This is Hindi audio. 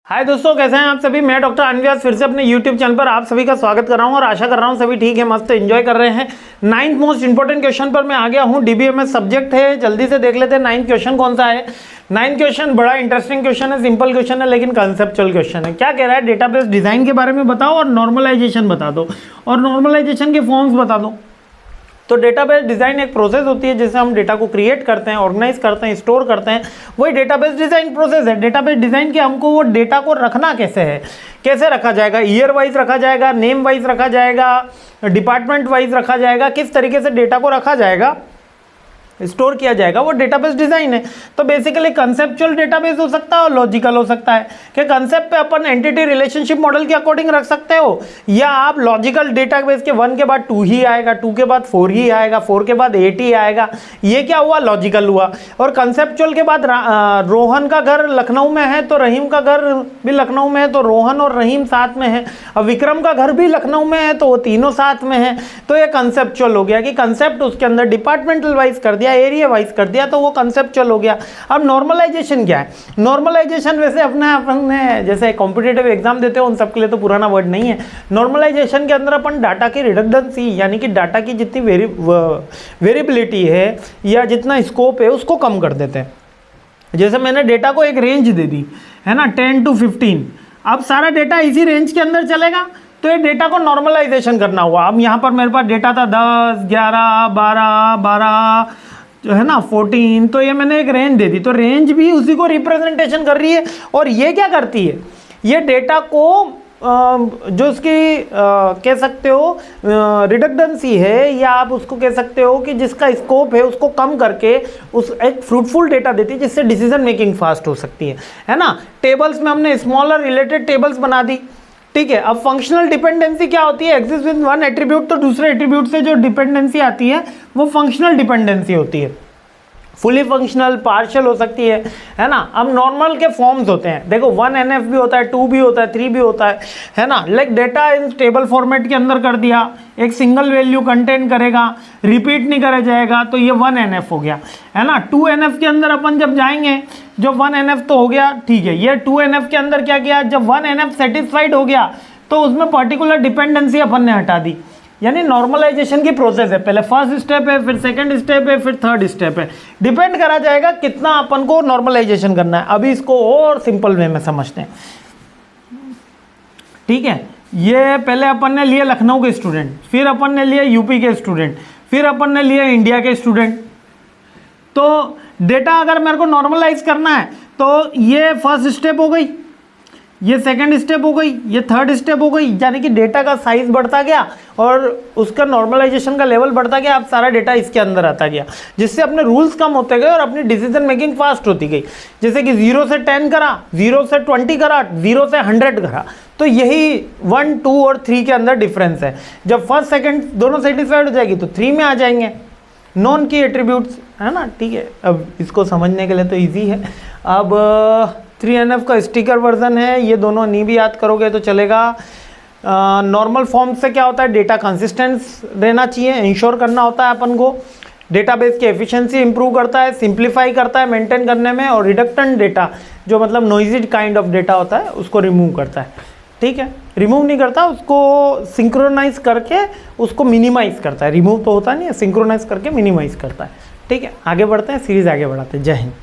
हाय दोस्तों, कैसे हैं आप सभी। मैं डॉक्टर अनव्यास फिर से अपने यूट्यूब चैनल पर आप सभी का स्वागत कर रहा हूं और आशा कर रहा हूं सभी ठीक है, मस्त एंजॉय कर रहे हैं। 9th मोस्ट इंपॉर्टेंट क्वेश्चन पर मैं आ गया हूं। डीबीएमएस सब्जेक्ट है, जल्दी से देख लेते हैं 9th क्वेश्चन कौन सा है। 9th क्वेश्चन बड़ा इंटरेस्टिंग क्वेश्चन है, सिंपल क्वेश्चन है लेकिन कंसेप्चुअल क्वेश्चन है। क्या कह रहा है, डेटाबेस डिजाइन के बारे में बताओ और नॉर्मलाइजेशन बता दो और नॉर्मलाइजेशन के फॉर्म्स बता दो। तो डेटाबेस डिज़ाइन एक प्रोसेस होती है जिससे हम डेटा को क्रिएट करते हैं, ऑर्गेनाइज करते हैं, स्टोर करते हैं, वही डेटाबेस डिज़ाइन प्रोसेस है। डेटाबेस डिज़ाइन के हमको वो डेटा को रखना कैसे है, कैसे रखा जाएगा, ईयर वाइज रखा जाएगा, नेम वाइज रखा जाएगा, डिपार्टमेंट वाइज रखा जाएगा, किस तरीके से डेटा को रखा जाएगा, स्टोर किया जाएगा, वो डेटाबेस डिजाइन है। तो बेसिकली कंसेप्चुअल डेटाबेस हो सकता है और लॉजिकल हो सकता है कि कंसेप्ट पे अपन एंटिटी रिलेशनशिप मॉडल के अकॉर्डिंग रख सकते हो, या आप लॉजिकल डेटाबेस के 1 के बाद 2 ही आएगा, 2 के बाद 4 ही आएगा, 4 के बाद 8 ही आएगा। ये क्या हुआ, लॉजिकल हुआ। और कंसेप्चुअल के बाद रोहन का घर लखनऊ में है तो रहीम का घर भी लखनऊ में है, तो रोहन और रहीम साथ में है। अब विक्रम का घर भी लखनऊ में है तो वो तीनों साथ में है। तो ये कंसेप्चुअल हो गया कि कंसेप्ट उसके अंदर डिपार्टमेंटल वाइज कर दिया, एरिया वाइज कर दिया, तो वो कंसेप्चुअल हो गया। अब नॉर्मलाइजेशन क्या है। नॉर्मलाइजेशन वैसे अपने जैसे कॉम्पिटिटिव एग्जाम देते हो उन सबके लिए तो पुराना वर्ड नहीं है। नॉर्मलाइजेशन के अंदर अपन डाटा की रिडंडेंसी यानी कि डाटा की जितनी वेरिएबिलिटी है या जितना स्कोप है उसको कम कर देते हैं। जैसे मैंने डेटा को एक रेंज दे दी है ना, 10 to 15। अब सारा डेटा इसी रेंज के अंदर चलेगा, तो ये डेटा को नॉर्मलाइजेशन करना हुआ। अब यहाँ पर मेरे पास डेटा था 10, 11, 12 जो है ना 14, तो ये मैंने एक रेंज दे दी, तो रेंज भी उसी को रिप्रेजेंटेशन कर रही है। और ये क्या करती है, ये डेटा को जो उसकी कह सकते हो रिडंडेंसी है, या आप उसको कह सकते हो कि जिसका स्कोप है उसको कम करके उस एक फ्रूटफुल डेटा देती है जिससे डिसीजन मेकिंग फास्ट हो सकती है ना। टेबल्स में हमने स्मॉलर रिलेटेड टेबल्स बना दी, ठीक है। अब फंक्शनल डिपेंडेंसी क्या होती है, एग्जिस्ट विद वन एट्रीब्यूट, तो दूसरे एट्रीब्यूट से जो डिपेंडेंसी आती है वो फंक्शनल डिपेंडेंसी होती है। फुली फंक्शनल, पार्शियल हो सकती है ना। अब नॉर्मल के फॉर्म्स होते हैं, देखो 1NF भी होता है, 2 भी होता है, 3 भी होता है ना। लाइक डेटा इन टेबल फॉर्मेट के अंदर कर दिया, एक सिंगल वैल्यू कंटेन करेगा, रिपीट नहीं करा जाएगा, तो ये 1NF हो गया है ना। 2NF के अंदर अपन जब जाएंगे, जो 1NF तो हो गया, ठीक है। ये 2NF के अंदर क्या किया, जब 1NF सेटिस्फाइड हो गया तो उसमें पर्टिकुलर डिपेंडेंसी अपन ने हटा दी। यानी नॉर्मलाइजेशन की प्रोसेस है, पहले फर्स्ट स्टेप है, फिर सेकंड स्टेप है, फिर थर्ड स्टेप है। डिपेंड करा जाएगा कितना अपन को नॉर्मलाइजेशन करना है। अभी इसको और सिंपल वे में समझते हैं, ठीक है। ये पहले अपन ने लिए लखनऊ के स्टूडेंट, फिर अपन ने लिए यूपी के स्टूडेंट, फिर अपन ने लिए इंडिया के स्टूडेंट। तो डेटा अगर मेरे को नॉर्मलाइज करना है तो ये फर्स्ट स्टेप हो गई, ये सेकंड स्टेप हो गई, ये थर्ड स्टेप हो गई। यानी कि डेटा का साइज बढ़ता गया और उसका नॉर्मलाइजेशन का लेवल बढ़ता गया। अब सारा डेटा इसके अंदर आता गया, जिससे अपने रूल्स कम होते गए और अपनी डिसीजन मेकिंग फास्ट होती गई। जैसे कि 0 से 10 करा, 0 से 20 करा, 0 से 100 करा, तो यही 1, 2 और 3 के अंदर डिफरेंस है। जब फर्स्ट सेकेंड दोनों सेटिस्फाइड हो जाएगी तो 3 में आ जाएंगे नॉन की एट्रीब्यूट्स, है ना, ठीक है। अब इसको समझने के लिए तो ईजी है। अब 3NF का स्टिकर वर्जन है, ये दोनों नहीं भी याद करोगे तो चलेगा। नॉर्मल फॉर्म से क्या होता है, डेटा कंसिस्टेंस रहना चाहिए, इंश्योर करना होता है अपन को। डेटाबेस की एफिशिएंसी इंप्रूव करता है, सिंप्लीफाई करता है मेंटेन करने में, और रिडक्टेंट डेटा जो मतलब नॉइजी काइंड ऑफ डेटा होता है उसको रिमूव करता है, ठीक है। रिमूव नहीं करता, उसको सिंक्रोनाइज करके उसको मिनिमाइज करता है। रिमूव तो होता नहीं है, सिंक्रोनाइज करके मिनिमाइज करता है, ठीक है। आगे बढ़ते हैं, सीरीज आगे बढ़ाते हैं। जय हिंद।